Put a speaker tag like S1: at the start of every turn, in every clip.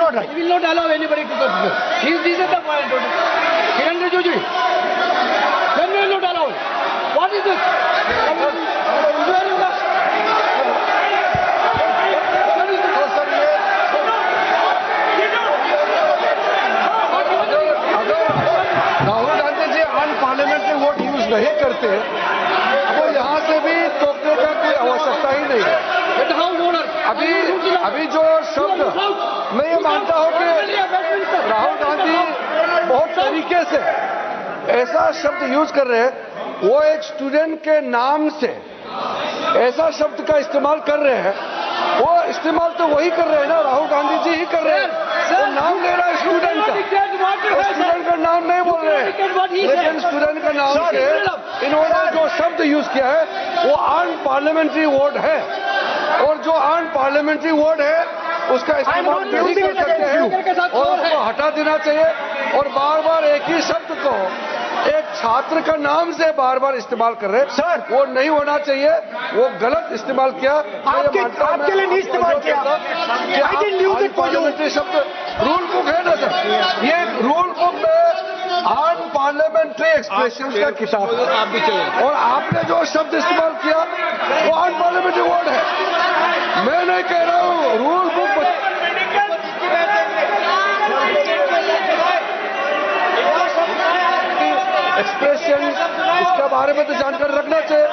S1: not right.
S2: We will not allow anybody to touch this. This is the point. Kiran Rijiju, then we will not allow. What is this?
S3: Rahul Gandhi ji unparliamentary word use नहीं करते तो यहाँ से भी टोकने का कोई आवश्यकता ही नहीं है। अभी जो शब्द मैं ये मानता हूँ कि राहुल गांधी बहुत तरीके से ऐसा शब्द यूज कर रहे हैं, वो एक स्टूडेंट के नाम से ऐसा शब्द का इस्तेमाल कर रहे हैं। वो इस्तेमाल तो वही कर रहे हैं ना, राहुल गांधी जी ही कर रहे हैं। वो नाम ले रहा है स्टूडेंट का, स्टूडेंट का नाम नहीं बोल रहे हैं, लेकिन स्टूडेंट का नाम से इन्होंने जो शब्द यूज किया है वो अनपार्लियामेंट्री वर्ड है, और जो अनपार्लियामेंट्री वर्ड है उसका इस्तेमाल नहीं कर सकते हैं और उसको हटा देना चाहिए। और बार बार एक ही शब्द को एक छात्र का नाम से बार बार इस्तेमाल कर रहे हैं सर, वो नहीं होना चाहिए, वो गलत इस्तेमाल किया।
S1: आपके लिए नहीं इस्तेमाल किया,
S3: पार्लियामेंट्री शब्द रूल बुक है ना सर, ये रूल बुक में अनपार्लियामेंट्री एक्सप्रेशन का किताब आप भी चाहिए, और आपने जो शब्द इस्तेमाल किया वो अनपार्लियामेंट्री वर्ड है। मैं नहीं कह रहा हूँ, रूल बुक एक्सप्रेशन इसके बारे में तो जानकारी रखना चाहिए,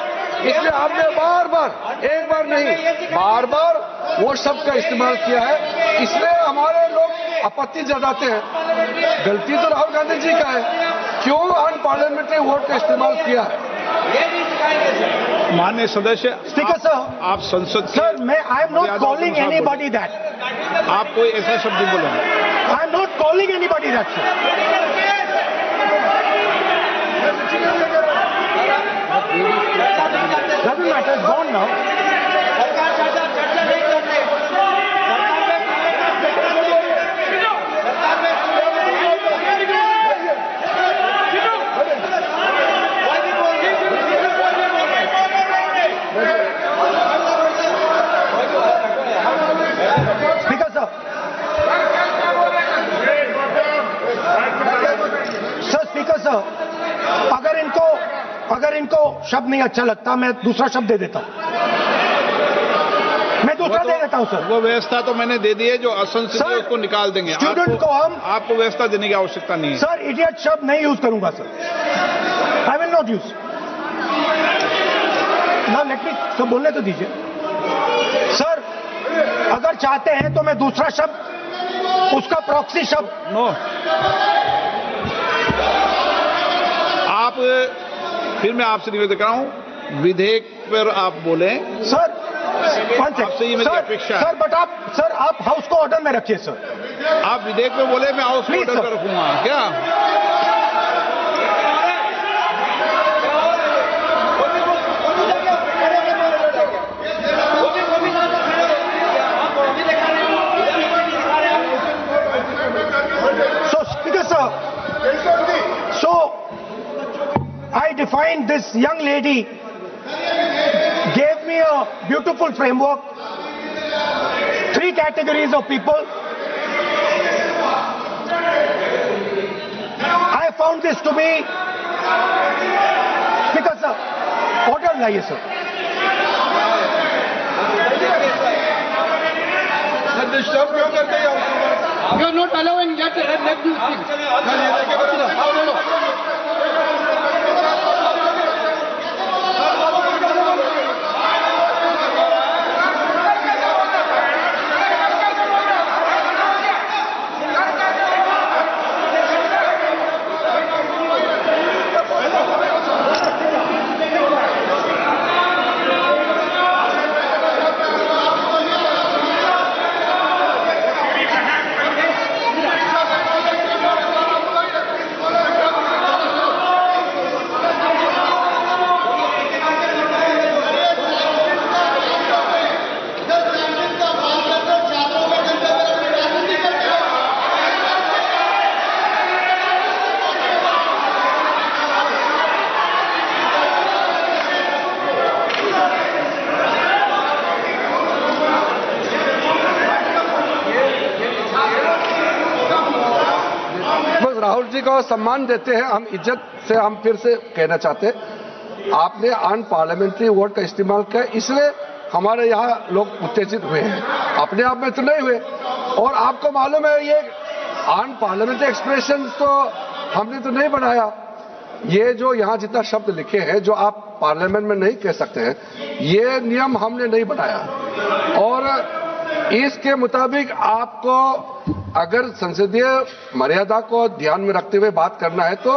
S3: इसलिए आपने बार बार, एक बार नहीं बार बार वो शब्द का इस्तेमाल किया है, इसलिए हमारे लोग आपत्ति जताते हैं। गलती तो राहुल गांधी जी का है, क्यों अनपार्लियामेंट्री वोट का इस्तेमाल किया है।
S4: माननीय सदस्य
S1: स्पीकर सर,
S4: आप संसद
S1: सर मैं I am not calling anybody that,
S4: आप कोई ऐसा शब्द बोले,
S1: I am not calling anybody that sir. Doesn't matter, it's gone now. Speaker sir. Sir, Speaker sir, अगर इनको शब्द नहीं अच्छा लगता मैं दूसरा शब्द दे देता हूं, मैं दूसरा दे देता हूं सर।
S4: वो व्यवस्था तो मैंने दे दी है, जो असंसदीय उसको निकाल देंगे।
S1: स्टूडेंट को हम
S4: आपको व्यवस्था देने की आवश्यकता नहीं है
S1: सर। इडियट शब्द नहीं यूज करूंगा sir, I will not use. ना लेट मी तो बोलने तो दीजिए सर, अगर चाहते हैं तो मैं दूसरा शब्द, उसका प्रॉक्सी शब्द
S4: नो, आप फिर मैं आपसे निवेदन कर रहा हूं, विधेयक पर आप बोले
S1: सर।
S4: आपसे ये मेरी अपेक्षा है
S1: सर, बट आप हाउस को ऑर्डर में रखिए सर।
S4: आप विधेयक में बोले, मैं हाउस को ऑर्डर पर रखूंगा क्या?
S1: So, Speaker sir, so I defined this young lady, gave me a beautiful framework, 3 categories of people. I found this to be, Speaker sir, order लाइए sir.
S2: You are not allowing that. Let me
S3: Rahul ji को सम्मान देते हैं, हम इज्जत से हम फिर से कहना चाहते हैं, आपने अनपार्लियामेंट्री वर्ड का इस्तेमाल किया, इसलिए हमारे यहाँ लोग उत्तेजित हुए हैं, अपने आप में तो नहीं हुए। और आपको मालूम है ये अनपार्लियामेंट्री एक्सप्रेशन तो हमने तो नहीं बनाया, ये जो यहाँ जितना शब्द लिखे हैं जो आप पार्लियामेंट में नहीं कह सकते हैं, ये नियम हमने नहीं बनाया। और इसके मुताबिक आपको अगर संसदीय मर्यादा को ध्यान में रखते हुए बात करना है तो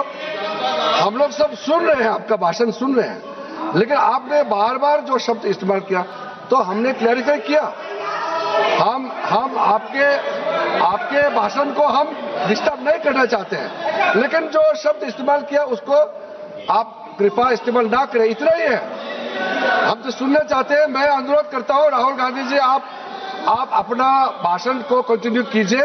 S3: हम लोग सब सुन रहे हैं, आपका भाषण सुन रहे हैं, लेकिन आपने बार बार जो शब्द इस्तेमाल किया तो हमने क्लैरिफाई किया। हम आपके भाषण को हम डिस्टर्ब नहीं करना चाहते हैं, लेकिन जो शब्द इस्तेमाल किया उसको आप कृपया इस्तेमाल ना करें, इतना ही है। हम तो सुनना चाहते हैं। मैं अनुरोध करता हूं राहुल गांधी जी, आप अपना भाषण को कंटिन्यू कीजिए,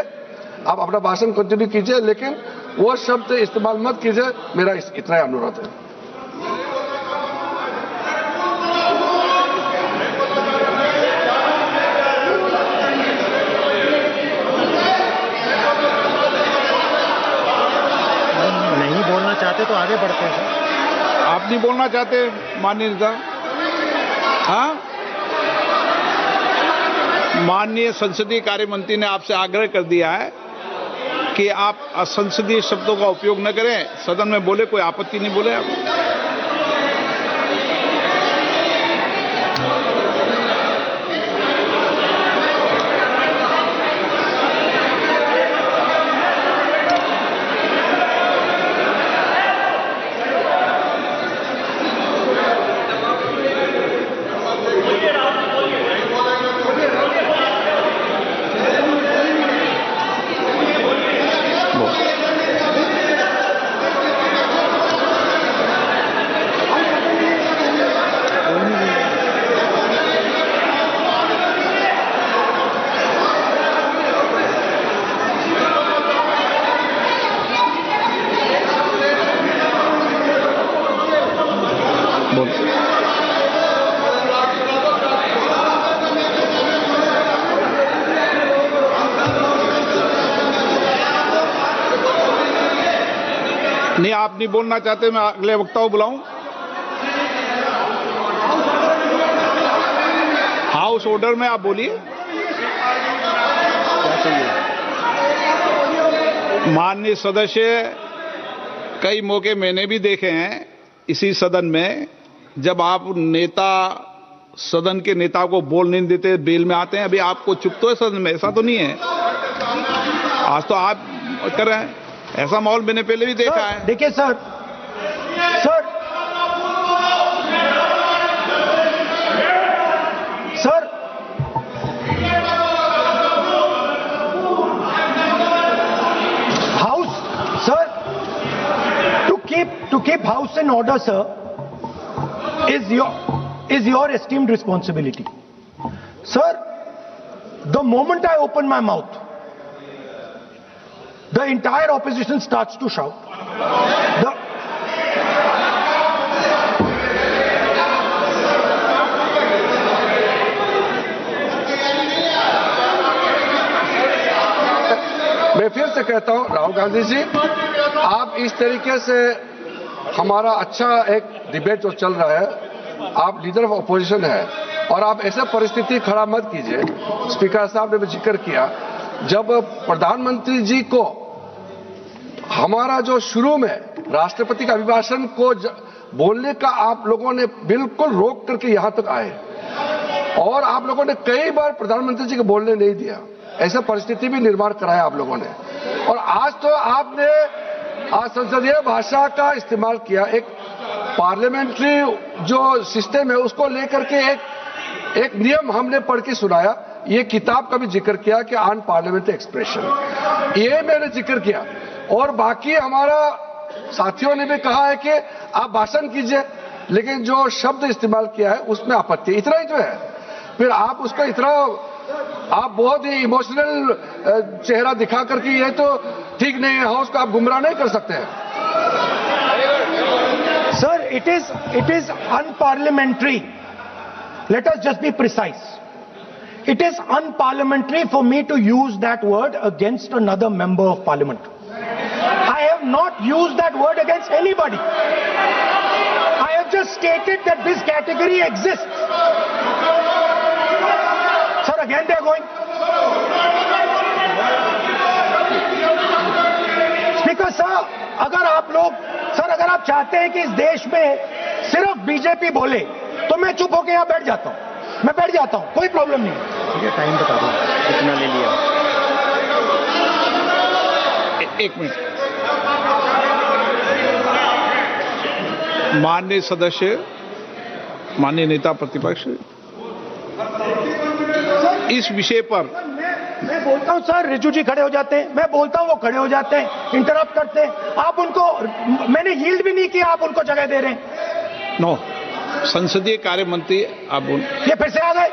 S3: आप अपना भाषण कंटिन्यू कीजिए, लेकिन वो शब्द इस्तेमाल मत कीजिए, मेरा इतना ही अनुरोध है।
S1: नहीं बोलना चाहते तो आगे बढ़ते हैं।
S4: आप नहीं बोलना चाहते माननीय नेता? हाँ, माननीय संसदीय कार्य मंत्री ने आपसे आग्रह कर दिया है कि आप असंसदीय शब्दों का उपयोग न करें, सदन में बोले, कोई आपत्ति नहीं बोले आप। नहीं, आप नहीं बोलना चाहते, मैं अगले वक्ता को बुलाऊं। हाउस ऑर्डर में आप बोलिए। माननीय सदस्य, कई मौके मैंने भी देखे हैं इसी सदन में, जब आप नेता सदन के नेता को बोल नहीं देते, बेल में आते हैं। अभी आपको चुप तो है सदन में, ऐसा तो नहीं है। आज तो आप कर रहे हैं, ऐसा माहौल मैंने पहले भी देखा है।
S1: देखिए sir, to keep house in order, sir, is your esteemed responsibility. Sir, the moment I open my mouth, the entire opposition starts to shout.
S3: मैं फिर से कहता हूं राहुल गांधी जी, आप इस तरीके से हमारा अच्छा एक डिबेट जो चल रहा है, आप लीडर ऑफ अपोजिशन है और आप ऐसा परिस्थिति खड़ा मत कीजिए। स्पीकर साहब ने भी जिक्र किया, जब प्रधानमंत्री जी को हमारा जो शुरू में राष्ट्रपति का अभिभाषण को बोलने का आप लोगों ने बिल्कुल रोक करके यहां तक आए और आप लोगों ने कई बार प्रधानमंत्री जी को बोलने नहीं दिया, ऐसा परिस्थिति भी निर्माण कराया आप लोगों ने। और आज तो आपने संसदीय भाषा का इस्तेमाल किया, एक पार्लियामेंट्री जो सिस्टम है उसको लेकर के एक नियम हमने पढ़ के सुनाया। ये किताब का भी जिक्र किया कि अनपार्लियामेंट्री एक्सप्रेशन, ये मैंने जिक्र किया। और बाकी हमारा साथियों ने भी कहा है कि आप भाषण कीजिए, लेकिन जो शब्द इस्तेमाल किया है उसमें आपत्ति, इतना ही जो है। फिर आप उसको इतना आप बहुत ही इमोशनल चेहरा दिखा करके ये तो ठीक नहीं है, हाउस को आप गुमराह नहीं कर सकते हैं।
S1: Sir, it is unparliamentary. Let us just be precise. It is unparliamentary for me to use that word against another member of parliament. I have not used that word against anybody. I have just stated that this category exists. Sir, again they are going. Speaker sir, अगर आप लोग, sir अगर आप चाहते हैं कि इस देश में सिर्फ बीजेपी बोले तो मैं चुप होकर यहां बैठ जाता हूं, मैं बैठ जाता हूं, कोई प्रॉब्लम नहीं है।
S5: ठीक है, टाइम बता दो कितना ले लिया।
S4: एक मिनट। माननीय सदस्य, माननीय नेता प्रतिपक्ष, इस विषय पर
S1: मैं बोलता हूं सर, रिजू जी खड़े हो जाते हैं, मैं बोलता हूं वो खड़े हो जाते हैं, इंटरप्ट करते हैं। आप उनको, मैंने यील्ड भी नहीं किया, आप उनको जगह दे रहे हैं।
S4: नो, संसदीय कार्य मंत्री आप बोल,
S1: ये फिर से आ गए।